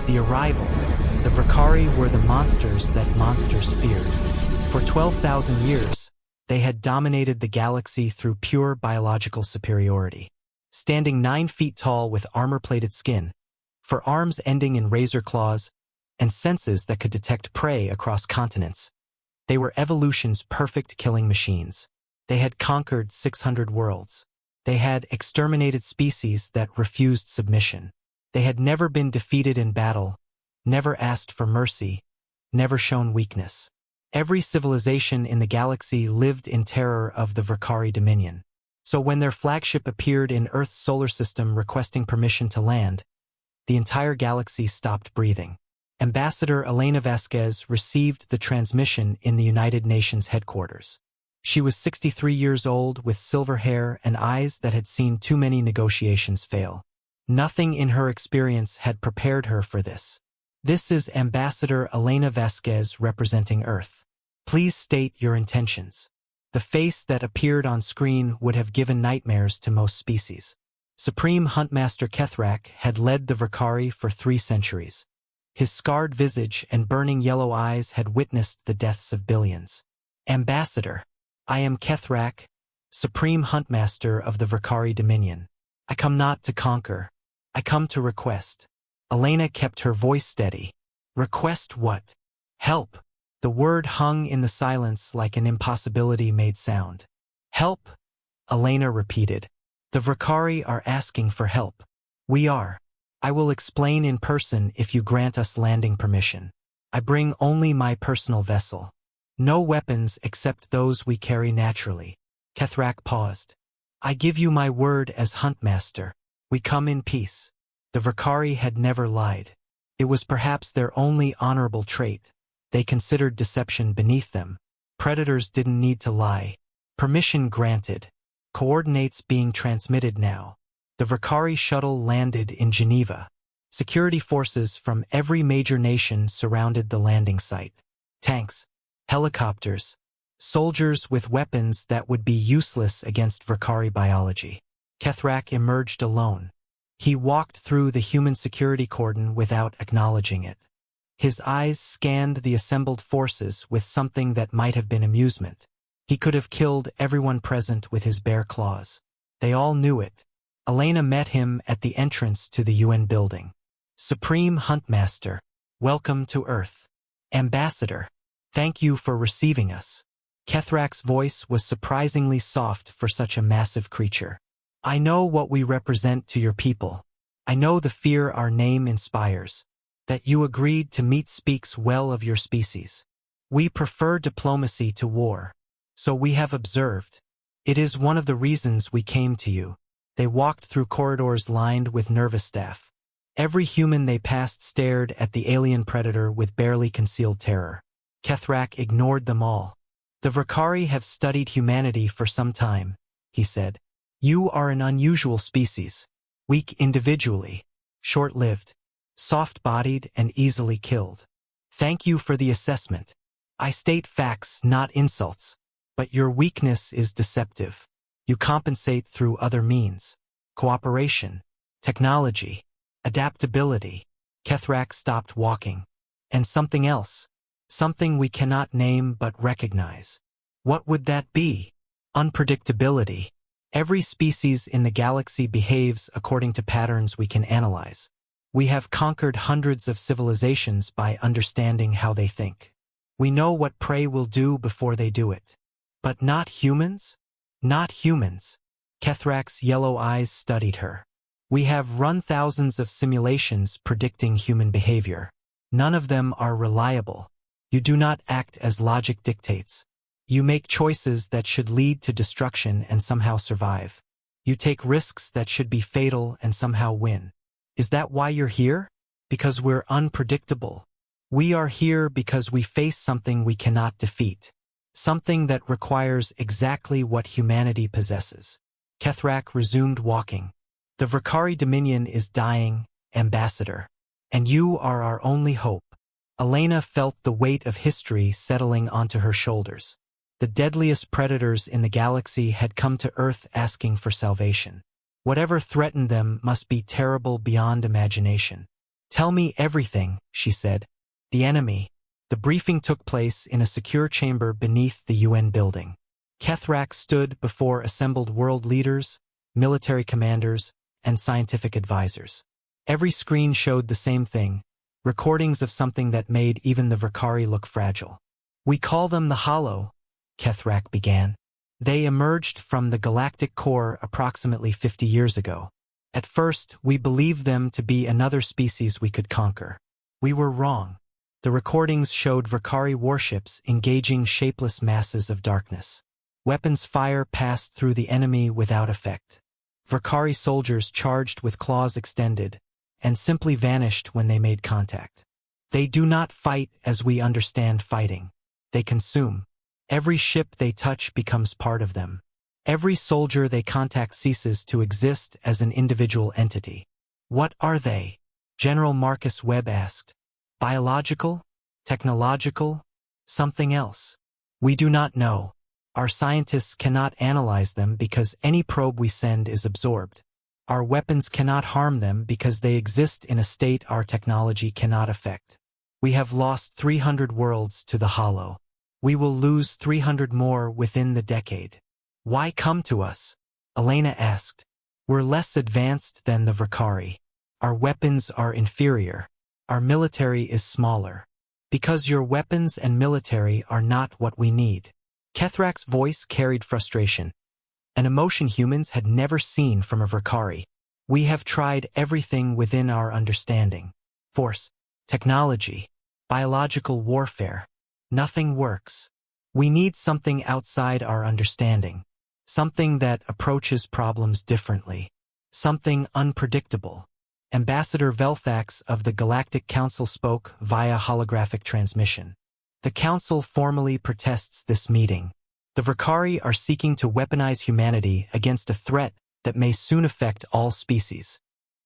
The arrival. The Vakari were the monsters that monsters feared. For 12,000 years, they had dominated the galaxy through pure biological superiority. Standing 9 feet tall with armor-plated skin, for arms ending in razor claws, and senses that could detect prey across continents, they were evolution's perfect killing machines. They had conquered 600 worlds. They had exterminated species that refused submission. They had never been defeated in battle, never asked for mercy, never shown weakness. Every civilization in the galaxy lived in terror of the Vakari dominion. So when their flagship appeared in Earth's solar system requesting permission to land, the entire galaxy stopped breathing. Ambassador Elena Vasquez received the transmission in the United Nations headquarters. She was 63 years old with silver hair and eyes that had seen too many negotiations fail. Nothing in her experience had prepared her for this. This is Ambassador Elena Vasquez representing Earth. Please state your intentions. The face that appeared on screen would have given nightmares to most species. Supreme Huntmaster Kethrak had led the Vakari for 3 centuries. His scarred visage and burning yellow eyes had witnessed the deaths of billions. Ambassador, I am Kethrak, Supreme Huntmaster of the Vakari Dominion. I come not to conquer. I come to request. Elena kept her voice steady. Request what? Help. The word hung in the silence like an impossibility made sound. Help, Elena repeated. The Vakari are asking for help. We are. I will explain in person if you grant us landing permission. I bring only my personal vessel. No weapons except those we carry naturally. Kethrak paused. I give you my word as Huntmaster. We come in peace. The Vakari had never lied. It was perhaps their only honorable trait. They considered deception beneath them. Predators didn't need to lie. Permission granted. Coordinates being transmitted now. The Vakari shuttle landed in Geneva. Security forces from every major nation surrounded the landing site. Tanks, helicopters, soldiers with weapons that would be useless against Vakari biology. Kethrak emerged alone. He walked through the human security cordon without acknowledging it. His eyes scanned the assembled forces with something that might have been amusement. He could have killed everyone present with his bare claws. They all knew it. Elena met him at the entrance to the UN building. Supreme Huntmaster, welcome to Earth. Ambassador, thank you for receiving us. Kethrak's voice was surprisingly soft for such a massive creature. I know what we represent to your people. I know the fear our name inspires. That you agreed to meet speaks well of your species. We prefer diplomacy to war. So we have observed. It is one of the reasons we came to you. They walked through corridors lined with nervous staff. Every human they passed stared at the alien predator with barely concealed terror. Kethrak ignored them all. The Vakari have studied humanity for some time, he said. You are an unusual species. Weak individually. Short-lived. Soft-bodied and easily killed. Thank you for the assessment. I state facts, not insults. But your weakness is deceptive. You compensate through other means. Cooperation. Technology. Adaptability. Kethrak stopped walking. And something else. Something we cannot name but recognize. What would that be? Unpredictability. Every species in the galaxy behaves according to patterns we can analyze. We have conquered hundreds of civilizations by understanding how they think. We know what prey will do before they do it. But not humans? Not humans. Kethrak's yellow eyes studied her. We have run thousands of simulations predicting human behavior. None of them are reliable. You do not act as logic dictates. You make choices that should lead to destruction and somehow survive. You take risks that should be fatal and somehow win. Is that why you're here? Because we're unpredictable. We are here because we face something we cannot defeat. Something that requires exactly what humanity possesses. Kethrak resumed walking. The Vakari Dominion is dying, Ambassador. And you are our only hope. Elena felt the weight of history settling onto her shoulders. The deadliest predators in the galaxy had come to Earth asking for salvation. Whatever threatened them must be terrible beyond imagination. Tell me everything, she said. The enemy. The briefing took place in a secure chamber beneath the UN building. Kethrak stood before assembled world leaders, military commanders, and scientific advisors. Every screen showed the same thing, recordings of something that made even the Vakari look fragile. We call them the Hollow, Kethrak began. They emerged from the galactic core approximately 50 years ago. At first, we believed them to be another species we could conquer. We were wrong. The recordings showed Vakari warships engaging shapeless masses of darkness. Weapons fire passed through the enemy without effect. Vakari soldiers charged with claws extended, and simply vanished when they made contact. They do not fight as we understand fighting. They consume. Every ship they touch becomes part of them. Every soldier they contact ceases to exist as an individual entity. What are they? General Marcus Webb asked. Biological? Technological? Something else? We do not know. Our scientists cannot analyze them because any probe we send is absorbed. Our weapons cannot harm them because they exist in a state our technology cannot affect. We have lost 300 worlds to the Hollow. We will lose 300 more within the decade. Why come to us? Elena asked. We're less advanced than the Vakari. Our weapons are inferior. Our military is smaller. Because your weapons and military are not what we need. Kethrak's voice carried frustration, an emotion humans had never seen from a Vakari. We have tried everything within our understanding. Force, technology, biological warfare. Nothing works. We need something outside our understanding. Something that approaches problems differently. Something unpredictable. Ambassador Velthax of the Galactic Council spoke via holographic transmission. The Council formally protests this meeting. The Vakari are seeking to weaponize humanity against a threat that may soon affect all species.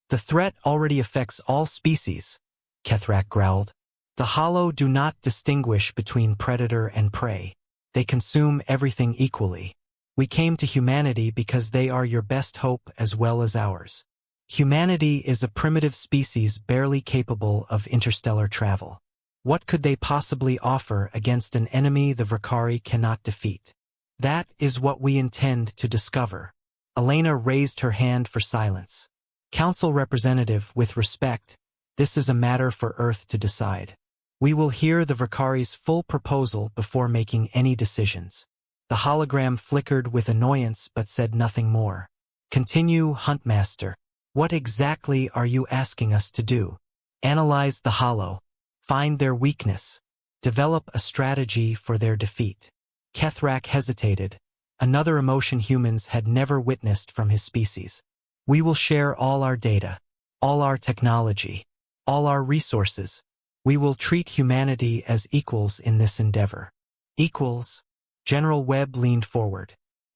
The threat already affects all species, Kethrak growled. The Hollow do not distinguish between predator and prey. They consume everything equally. We came to humanity because they are your best hope as well as ours. Humanity is a primitive species barely capable of interstellar travel. What could they possibly offer against an enemy the Vakari cannot defeat? That is what we intend to discover. Elena raised her hand for silence. Council representative, with respect, this is a matter for Earth to decide. We will hear the Vakari's full proposal before making any decisions. The hologram flickered with annoyance but said nothing more. Continue, Huntmaster. What exactly are you asking us to do? Analyze the Hollow. Find their weakness. Develop a strategy for their defeat. Kethrak hesitated, another emotion humans had never witnessed from his species. We will share all our data, all our technology, all our resources. We will treat humanity as equals in this endeavor. Equals? General Webb leaned forward.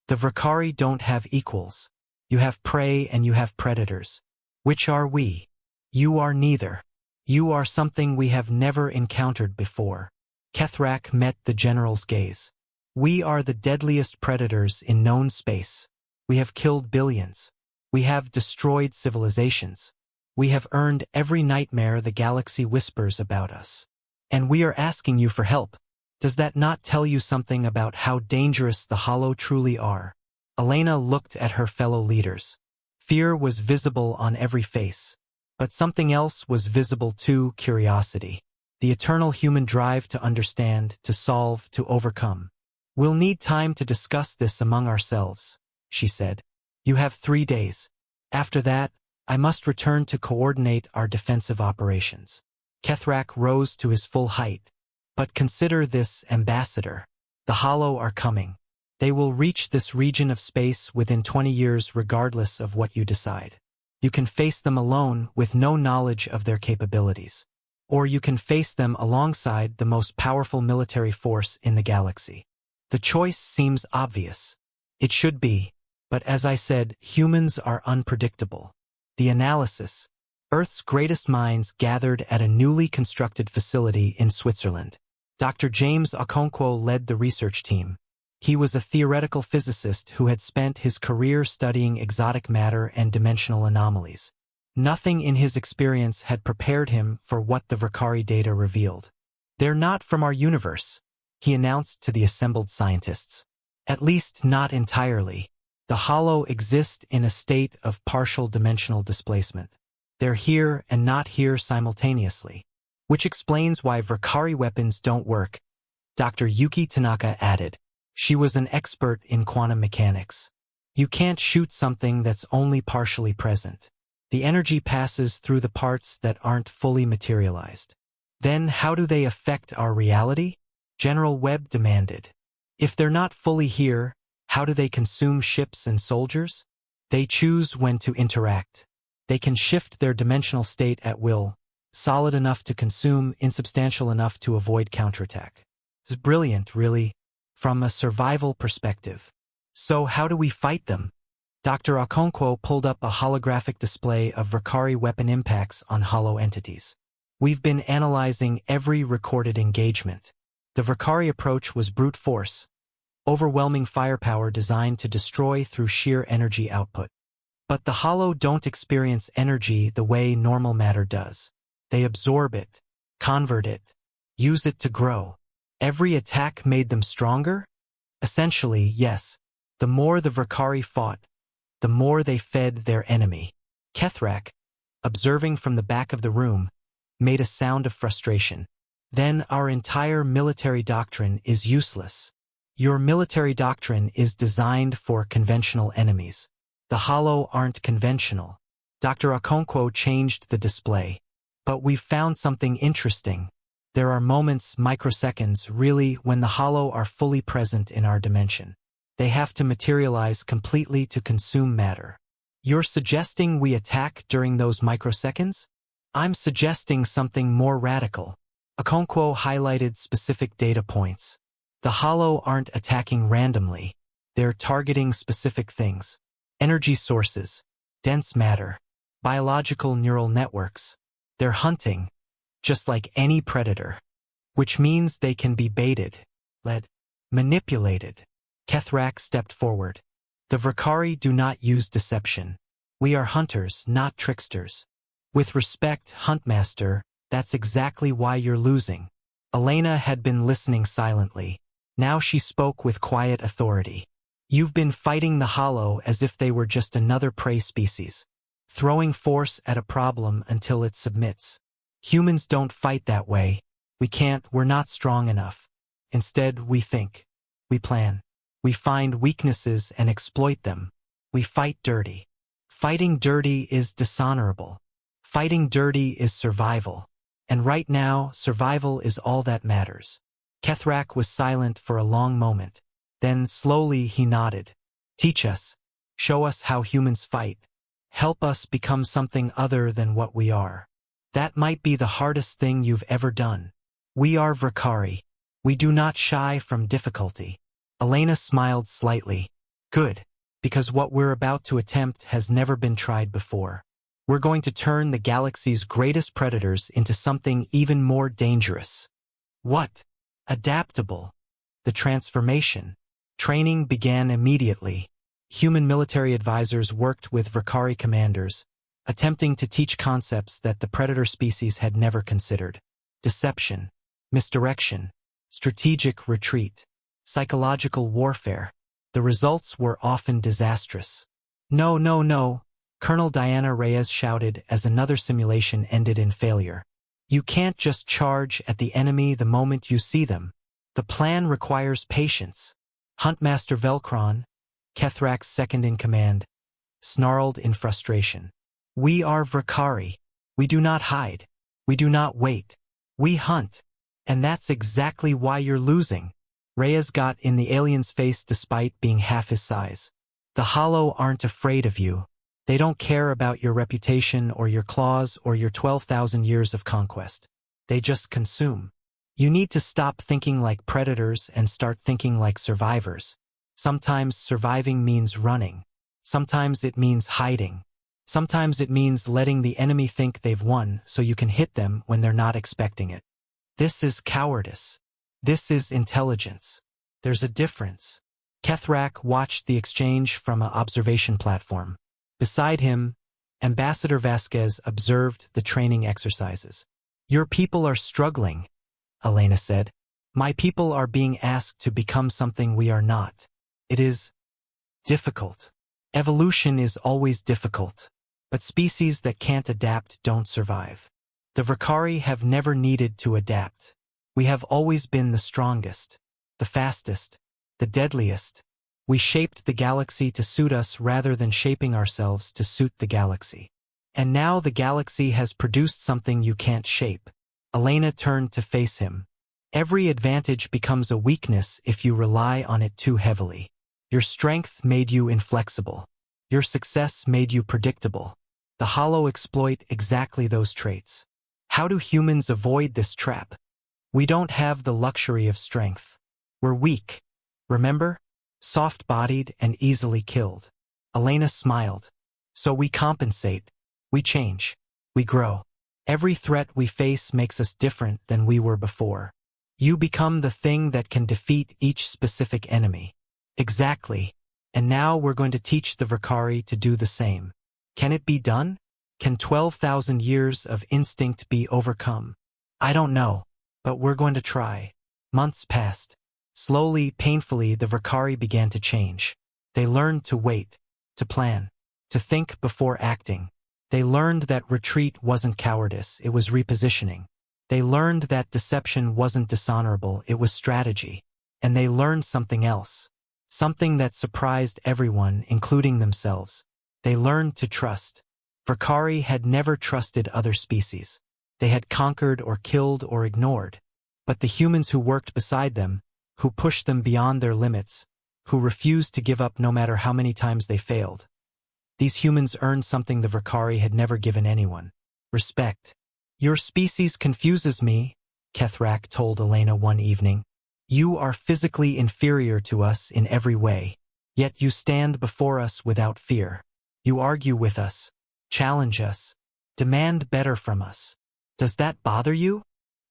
The Vakari don't have equals. You have prey and you have predators. Which are we? You are neither. You are something we have never encountered before. Kethrak met the general's gaze. We are the deadliest predators in known space. We have killed billions. We have destroyed civilizations. We have earned every nightmare the galaxy whispers about us. And we are asking you for help. Does that not tell you something about how dangerous the Hollow truly are? Elena looked at her fellow leaders. Fear was visible on every face. But something else was visible too, curiosity. The eternal human drive to understand, to solve, to overcome. We'll need time to discuss this among ourselves, she said. You have 3 days. After that, I must return to coordinate our defensive operations. Kethrak rose to his full height. But consider this, Ambassador. The Hollow are coming. They will reach this region of space within 20 years regardless of what you decide. You can face them alone with no knowledge of their capabilities. Or you can face them alongside the most powerful military force in the galaxy. The choice seems obvious. It should be. But as I said, humans are unpredictable. The analysis. Earth's greatest minds gathered at a newly constructed facility in Switzerland. Dr. James Okonkwo led the research team. He was a theoretical physicist who had spent his career studying exotic matter and dimensional anomalies. Nothing in his experience had prepared him for what the Vakari data revealed. "They're not from our universe," he announced to the assembled scientists. "At least not entirely. The hollow exist in a state of partial dimensional displacement. They're here and not here simultaneously. Which explains why Vakari weapons don't work," Dr. Yuki Tanaka added. She was an expert in quantum mechanics. "You can't shoot something that's only partially present. The energy passes through the parts that aren't fully materialized." "Then how do they affect our reality?" General Webb demanded. "If they're not fully here, how do they consume ships and soldiers?" "They choose when to interact. They can shift their dimensional state at will, solid enough to consume, insubstantial enough to avoid counterattack." It's brilliant, really, from a survival perspective. "So how do we fight them?" Dr. Okonkwo pulled up a holographic display of Vakari weapon impacts on hollow entities. "We've been analyzing every recorded engagement. The Vakari approach was brute force, overwhelming firepower designed to destroy through sheer energy output. But the hollow don't experience energy the way normal matter does. They absorb it, convert it, use it to grow. Every attack made them stronger? Essentially, yes. The more the Vakari fought, the more they fed their enemy." Kethrak, observing from the back of the room, made a sound of frustration. "Then our entire military doctrine is useless. Your military doctrine is designed for conventional enemies. The hollow aren't conventional." Dr. Okonkwo changed the display. "But we've found something interesting. There are moments, microseconds, really, when the hollow are fully present in our dimension. They have to materialize completely to consume matter." "You're suggesting we attack during those microseconds?" "I'm suggesting something more radical." Okonkwo highlighted specific data points. "The hollow aren't attacking randomly. They're targeting specific things. Energy sources, dense matter, biological neural networks. They're hunting, just like any predator. Which means they can be baited, led, manipulated." Kethrak stepped forward. "The Vakari do not use deception. We are hunters, not tricksters. With respect, Huntmaster, that's exactly why you're losing." Elena had been listening silently. Now she spoke with quiet authority. "You've been fighting the hollow as if they were just another prey species, throwing force at a problem until it submits. Humans don't fight that way. We can't, we're not strong enough. Instead, we think. We plan. We find weaknesses and exploit them. We fight dirty. Fighting dirty is dishonorable. Fighting dirty is survival. And right now, survival is all that matters." Kethrak was silent for a long moment. Then slowly he nodded. "Teach us. Show us how humans fight. Help us become something other than what we are. That might be the hardest thing you've ever done. We are Vakari. We do not shy from difficulty." Elena smiled slightly. "Good, because what we're about to attempt has never been tried before. We're going to turn the galaxy's greatest predators into something even more dangerous." "What?" "Adaptable. The transformation." Training began immediately. Human military advisors worked with Vakari commanders, attempting to teach concepts that the predator species had never considered. Deception, misdirection, strategic retreat, psychological warfare. The results were often disastrous. "No, no, no," Colonel Diana Reyes shouted as another simulation ended in failure. "You can't just charge at the enemy the moment you see them. The plan requires patience." Huntmaster Velcron, Kethrak's second-in-command, snarled in frustration. "We are Vakari. We do not hide. We do not wait. We hunt. And that's exactly why you're losing." Reyes got in the alien's face despite being half his size. "The hollow aren't afraid of you. They don't care about your reputation or your claws or your 12,000 years of conquest. They just consume. You need to stop thinking like predators and start thinking like survivors. Sometimes surviving means running. Sometimes it means hiding. Sometimes it means letting the enemy think they've won so you can hit them when they're not expecting it. This is cowardice. This is intelligence. There's a difference." Kethrak watched the exchange from an observation platform. Beside him, Ambassador Vasquez observed the training exercises. Your people are struggling, Elena said. My people are being asked to become something we are not. It is difficult. Evolution is always difficult, but species that can't adapt don't survive. The Vakari have never needed to adapt. We have always been the strongest, the fastest, the deadliest. We shaped the galaxy to suit us rather than shaping ourselves to suit the galaxy. And now the galaxy has produced something you can't shape. Elena turned to face him. Every advantage becomes a weakness if you rely on it too heavily. Your strength made you inflexible. Your success made you predictable. The Hollow exploit exactly those traits. How do humans avoid this trap? We don't have the luxury of strength. We're weak. Remember? Soft-bodied and easily killed. Elena smiled. So we compensate. We change. We grow. Every threat we face makes us different than we were before. You become the thing that can defeat each specific enemy. Exactly. And now we're going to teach the Vakari to do the same. Can it be done? Can 12,000 years of instinct be overcome? I don't know, but we're going to try. Months passed. Slowly, painfully, the Vakari began to change. They learned to wait, to plan, to think before acting. They learned that retreat wasn't cowardice, it was repositioning. They learned that deception wasn't dishonorable, it was strategy. And they learned something else. Something that surprised everyone, including themselves. They learned to trust. Vakari had never trusted other species. They had conquered or killed or ignored. But the humans who worked beside them, who pushed them beyond their limits, who refused to give up no matter how many times they failed. These humans earned something the Vakari had never given anyone. Respect. Your species confuses me, Kethrak told Elena one evening. You are physically inferior to us in every way, yet you stand before us without fear. You argue with us, challenge us, demand better from us. Does that bother you?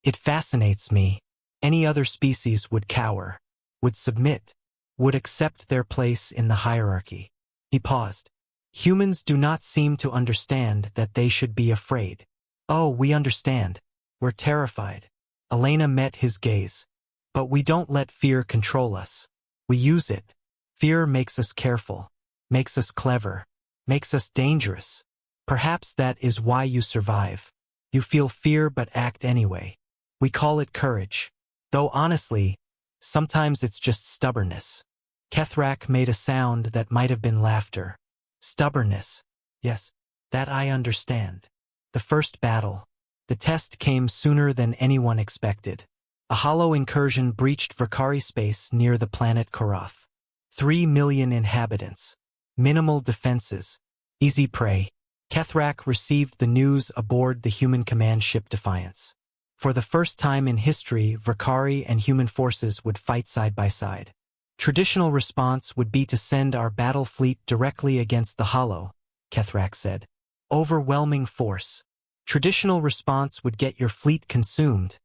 It fascinates me. Any other species would cower, would submit, would accept their place in the hierarchy. He paused. Humans do not seem to understand that they should be afraid. Oh, we understand. We're terrified. Elena met his gaze. But we don't let fear control us. We use it. Fear makes us careful, makes us clever, makes us dangerous. Perhaps that is why you survive. You feel fear but act anyway. We call it courage. Though honestly, sometimes it's just stubbornness. Kethrak made a sound that might have been laughter. Stubbornness. Yes, that I understand. The first battle. The test came sooner than anyone expected. A hollow incursion breached Vakari space near the planet Korath. 3 million inhabitants. Minimal defenses. Easy prey. Kethrak received the news aboard the human command ship Defiance. For the first time in history, Vakari and human forces would fight side by side. Traditional response would be to send our battle fleet directly against the Hollow, Kethrak said. Overwhelming force. Traditional response would get your fleet consumed,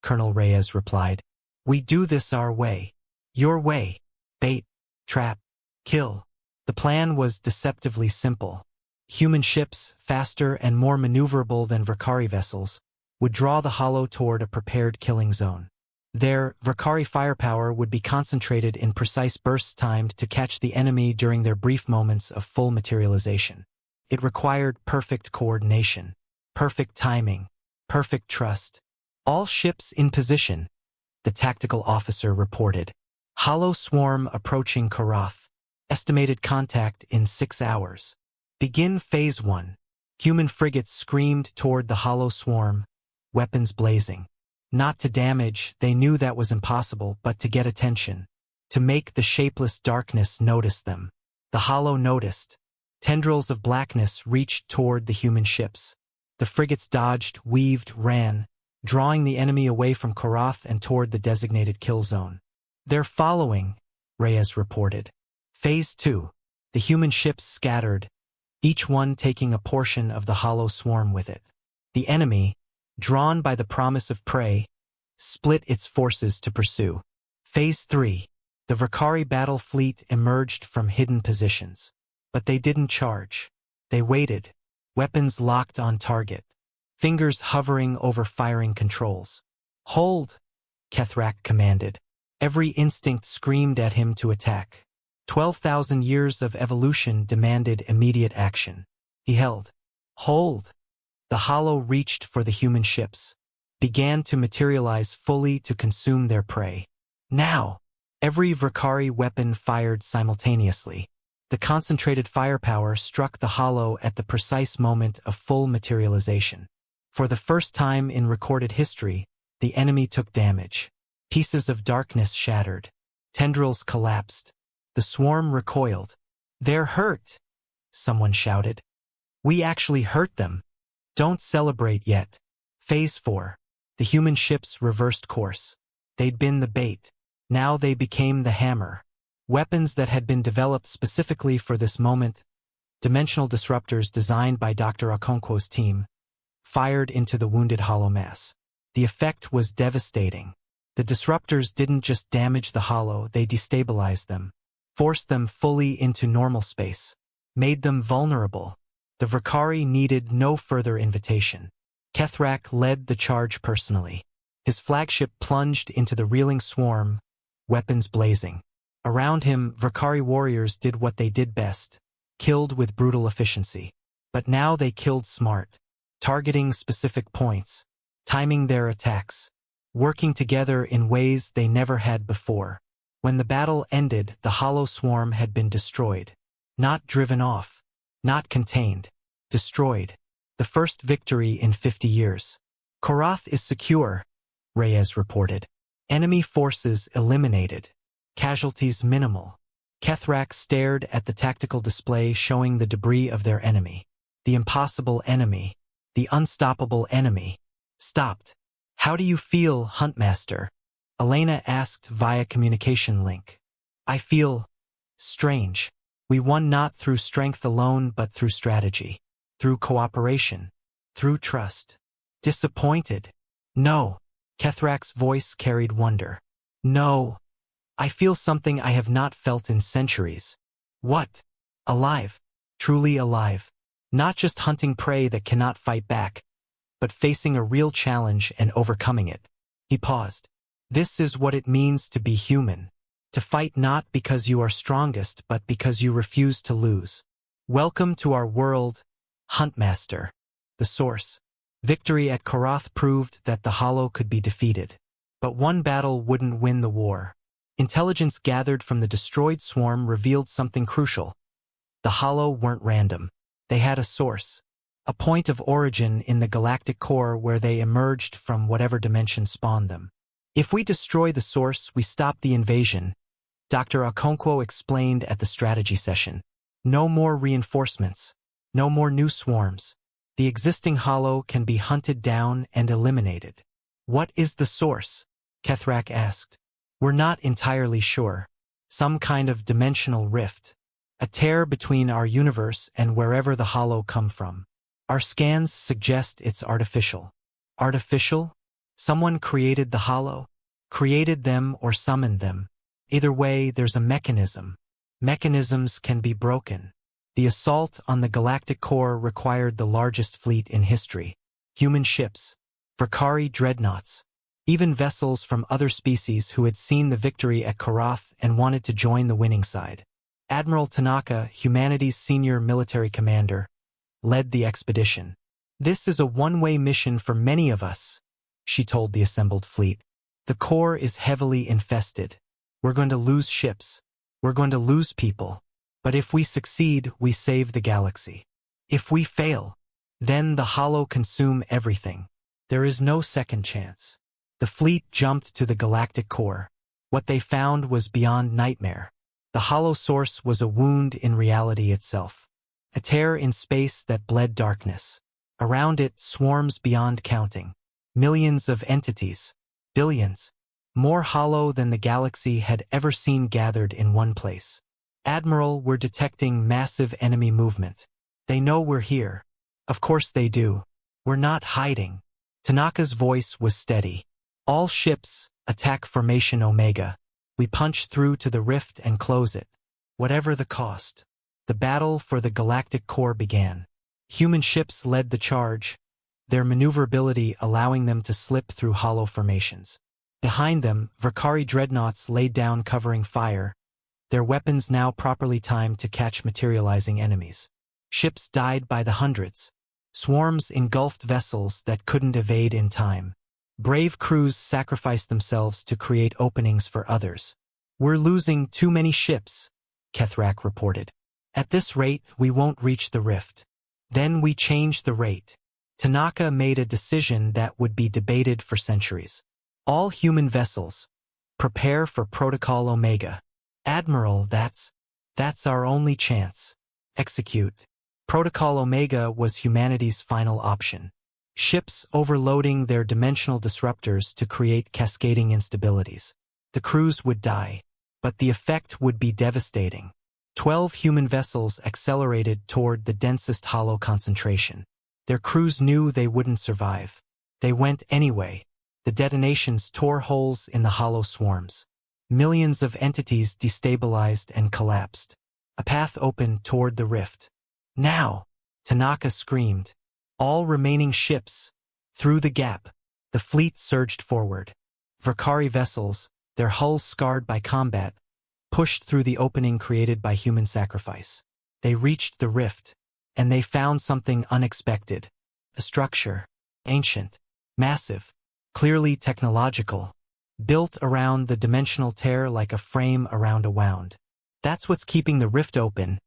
Colonel Reyes replied. We do this our way. Your way. Bait, trap, kill. The plan was deceptively simple. Human ships, faster and more maneuverable than Vakari vessels, would draw the Hollow toward a prepared killing zone. Their Vakari firepower would be concentrated in precise bursts timed to catch the enemy during their brief moments of full materialization. It required perfect coordination, perfect timing, perfect trust. All ships in position, the tactical officer reported. Hollow swarm approaching Korath. Estimated contact in 6 hours. Begin Phase 1. Human frigates screamed toward the Hollow swarm, weapons blazing. Not to damage, they knew that was impossible, but to get attention. To make the shapeless darkness notice them. The Hollow noticed. Tendrils of blackness reached toward the human ships. The frigates dodged, weaved, ran, drawing the enemy away from Korath and toward the designated kill zone. They're following, Reyes reported. Phase 2. The human ships scattered, each one taking a portion of the Hollow swarm with it. The enemy, drawn by the promise of prey, split its forces to pursue. Phase 3. The Vakari battle fleet emerged from hidden positions. But they didn't charge. They waited. weapons locked on target, fingers hovering over firing controls. "Hold," Kethrak commanded. Every instinct screamed at him to attack. 12,000 years of evolution demanded immediate action. He held. "Hold." The hollow reached for the human ships, began to materialize fully to consume their prey. Now! Every Vakari weapon fired simultaneously. The concentrated firepower struck the hollow at the precise moment of full materialization. For the first time in recorded history, the enemy took damage. Pieces of darkness shattered. Tendrils collapsed. The swarm recoiled. "They're hurt!" someone shouted. "We actually hurt them. Don't celebrate yet." Phase 4. The human ships reversed course. They'd been the bait. Now they became the hammer. Weapons that had been developed specifically for this moment, dimensional disruptors designed by Dr. Okonkwo's team, fired into the wounded hollow mass. The effect was devastating. The disruptors didn't just damage the hollow, they destabilized them, forced them fully into normal space, made them vulnerable. The Vakari needed no further invitation. Kethrak led the charge personally. His flagship plunged into the reeling swarm, weapons blazing. Around him, Vakari warriors did what they did best, killed with brutal efficiency. But now they killed smart, targeting specific points, timing their attacks, working together in ways they never had before. When the battle ended, the hollow swarm had been destroyed. Not driven off, not contained, destroyed. The first victory in 50 years. "Korath is secure," Reyes reported. "Enemy forces eliminated. Casualties minimal." Kethrak stared at the tactical display showing the debris of their enemy. The impossible enemy, the unstoppable enemy, stopped. "How do you feel, Huntmaster?" Elena asked via communication link. "I feel strange. We won not through strength alone but through strategy, through cooperation, through trust." "Disappointed?" "No." Kethrak's voice carried wonder. "No. I feel something I have not felt in centuries." "What?" "Alive. Truly alive. Not just hunting prey that cannot fight back, but facing a real challenge and overcoming it." He paused. "This is what it means to be human. To fight not because you are strongest but because you refuse to lose. Welcome to our world, Huntmaster." The source. Victory at Korath proved that the hollow could be defeated. But one battle wouldn't win the war. Intelligence gathered from the destroyed swarm revealed something crucial. The hollow weren't random. They had a source, a point of origin in the galactic core where they emerged from whatever dimension spawned them. "If we destroy the source, we stop the invasion," Dr. Okonkwo explained at the strategy session. "No more reinforcements. No more new swarms. The existing hollow can be hunted down and eliminated." "What is the source?" Kethrak asked. "We're not entirely sure. Some kind of dimensional rift. A tear between our universe and wherever the hollow come from. Our scans suggest it's artificial." "Artificial?" "Someone created the hollow. Created them or summoned them. Either way, there's a mechanism. Mechanisms can be broken." The assault on the galactic core required the largest fleet in history. Human ships, Vakari dreadnoughts, even vessels from other species who had seen the victory at Korath and wanted to join the winning side. Admiral Tanaka, humanity's senior military commander, led the expedition. "This is a one-way mission for many of us," she told the assembled fleet. "The core is heavily infested. We're going to lose ships. We're going to lose people. But if we succeed, we save the galaxy. If we fail, then the hollow consume everything. There is no second chance." The fleet jumped to the galactic core. What they found was beyond nightmare. The hollow source was a wound in reality itself. A tear in space that bled darkness. Around it, swarms beyond counting. Millions of entities. Billions. More hollow than the galaxy had ever seen gathered in one place. "Admiral, we're detecting massive enemy movement. They know we're here." "Of course they do. We're not hiding." Tanaka's voice was steady. "All ships, attack formation Omega. We punch through to the rift and close it. Whatever the cost." The battle for the galactic core began. Human ships led the charge, their maneuverability allowing them to slip through hollow formations. Behind them, Valkyrie dreadnoughts laid down covering fire, their weapons now properly timed to catch materializing enemies. Ships died by the hundreds. Swarms engulfed vessels that couldn't evade in time. Brave crews sacrificed themselves to create openings for others. "We're losing too many ships," Kethrak reported. "At this rate, we won't reach the rift." Then we changed the rate. Tanaka made a decision that would be debated for centuries. "All human vessels, prepare for Protocol Omega." "Admiral, that's our only chance." "Execute." Protocol Omega was humanity's final option. Ships overloading their dimensional disruptors to create cascading instabilities. The crews would die, but the effect would be devastating. 12 human vessels accelerated toward the densest hollow concentration. Their crews knew they wouldn't survive. They went anyway. The detonations tore holes in the hollow swarms. Millions of entities destabilized and collapsed. A path opened toward the rift. "Now!" Tanaka screamed. All remaining ships. Through the gap, the fleet surged forward. Valkyrie vessels, their hulls scarred by combat, pushed through the opening created by human sacrifice. They reached the rift, and they found something unexpected. A structure. Ancient. Massive. Clearly technological. Built around the dimensional tear like a frame around a wound. "That's what's keeping the rift open,"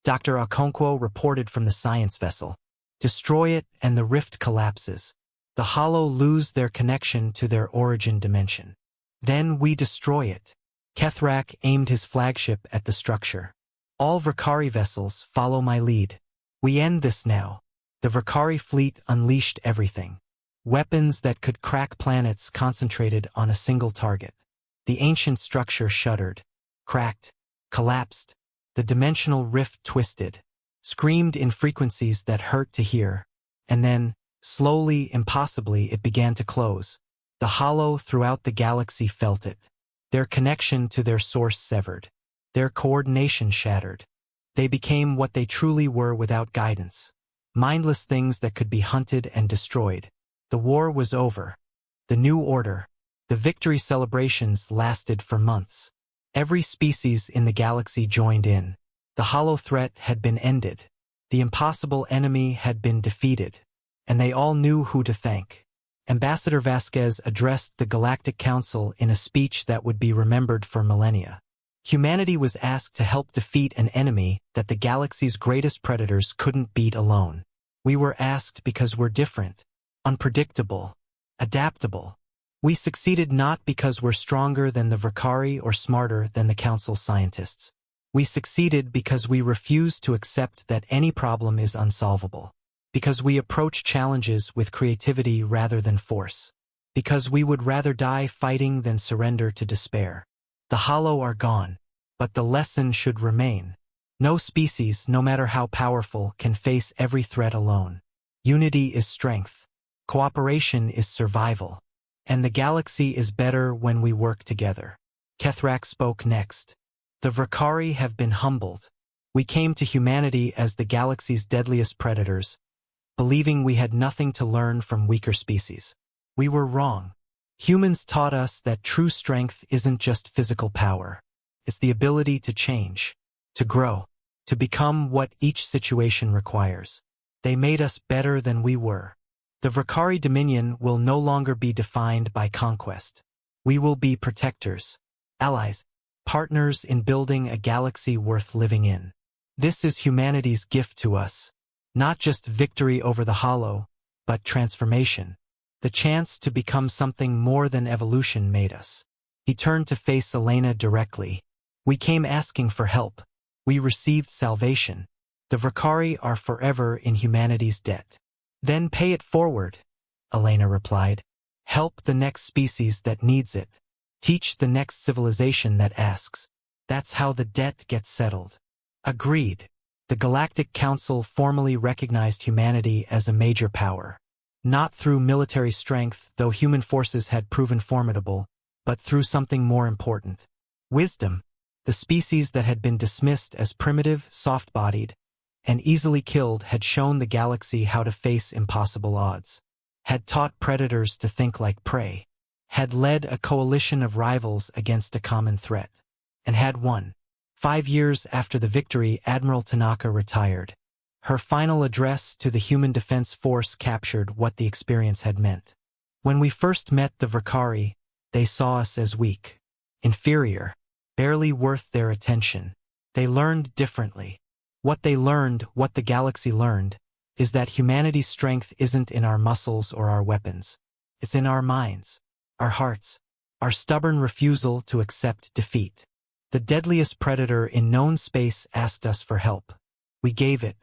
Dr. Okonkwo reported from the science vessel. "Destroy it and the rift collapses. The hollow lose their connection to their origin dimension. Then we destroy it." Kethrak aimed his flagship at the structure. "All Valkyrie vessels, follow my lead. We end this now." The Valkyrie fleet unleashed everything. Weapons that could crack planets concentrated on a single target. The ancient structure shuddered, cracked, collapsed. The dimensional rift twisted, screamed in frequencies that hurt to hear, and then, slowly, impossibly, it began to close. The hollow throughout the galaxy felt it. Their connection to their source severed. Their coordination shattered. They became what they truly were without guidance. Mindless things that could be hunted and destroyed. The war was over. The new order. The victory celebrations lasted for months. Every species in the galaxy joined in. The hollow threat had been ended. The impossible enemy had been defeated. And they all knew who to thank. Ambassador Vasquez addressed the Galactic Council in a speech that would be remembered for millennia. Humanity was asked to help defeat an enemy that the galaxy's greatest predators couldn't beat alone. We were asked because we're different, unpredictable, adaptable. We succeeded not because we're stronger than the Valkyrie or smarter than the Council's scientists. We succeeded because we refuse to accept that any problem is unsolvable. Because we approach challenges with creativity rather than force. Because we would rather die fighting than surrender to despair. The hollow are gone, but the lesson should remain. No species, no matter how powerful, can face every threat alone. Unity is strength. Cooperation is survival. And the galaxy is better when we work together. Kethrak spoke next. "The Valkyrie have been humbled. We came to humanity as the galaxy's deadliest predators, believing we had nothing to learn from weaker species. We were wrong. Humans taught us that true strength isn't just physical power. It's the ability to change, to grow, to become what each situation requires. They made us better than we were. The Valkyrie Dominion will no longer be defined by conquest. We will be protectors, allies, partners in building a galaxy worth living in. This is humanity's gift to us. Not just victory over the hollow, but transformation. The chance to become something more than evolution made us." He turned to face Elena directly. "We came asking for help. We received salvation. The Valkyrie are forever in humanity's debt." "Then pay it forward," Elena replied. "Help the next species that needs it. Teach the next civilization that asks. That's how the debt gets settled." Agreed. The Galactic Council formally recognized humanity as a major power. Not through military strength, though human forces had proven formidable, but through something more important. Wisdom. The species that had been dismissed as primitive, soft-bodied, and easily killed had shown the galaxy how to face impossible odds, had taught predators to think like prey, had led a coalition of rivals against a common threat, and had won. 5 years after the victory, Admiral Tanaka retired. Her final address to the Human Defense Force captured what the experience had meant. When we first met the Vakari, they saw us as weak, inferior, barely worth their attention. They learned differently. What they learned, what the galaxy learned, is that humanity's strength isn't in our muscles or our weapons. It's in our minds, our hearts, our stubborn refusal to accept defeat. The deadliest predator in known space asked us for help. We gave it,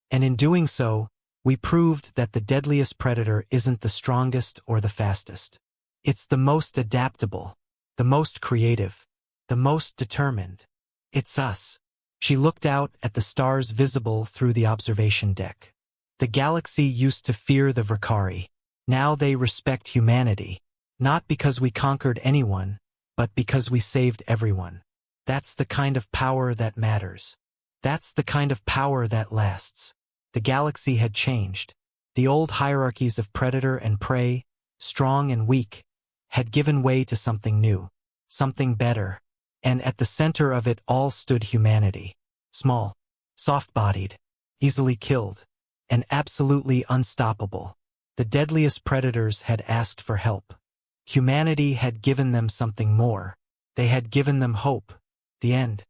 and in doing so, we proved that the deadliest predator isn't the strongest or the fastest. It's the most adaptable, the most creative, the most determined. It's us. She looked out at the stars visible through the observation deck. The galaxy used to fear the Vakari. Now they respect humanity, not because we conquered anyone, but because we saved everyone. That's the kind of power that matters. That's the kind of power that lasts. The galaxy had changed. The old hierarchies of predator and prey, strong and weak, had given way to something new, something better. And at the center of it all stood humanity. Small, soft-bodied, easily killed, and absolutely unstoppable. The deadliest predators had asked for help. Humanity had given them something more. They had given them hope. The end.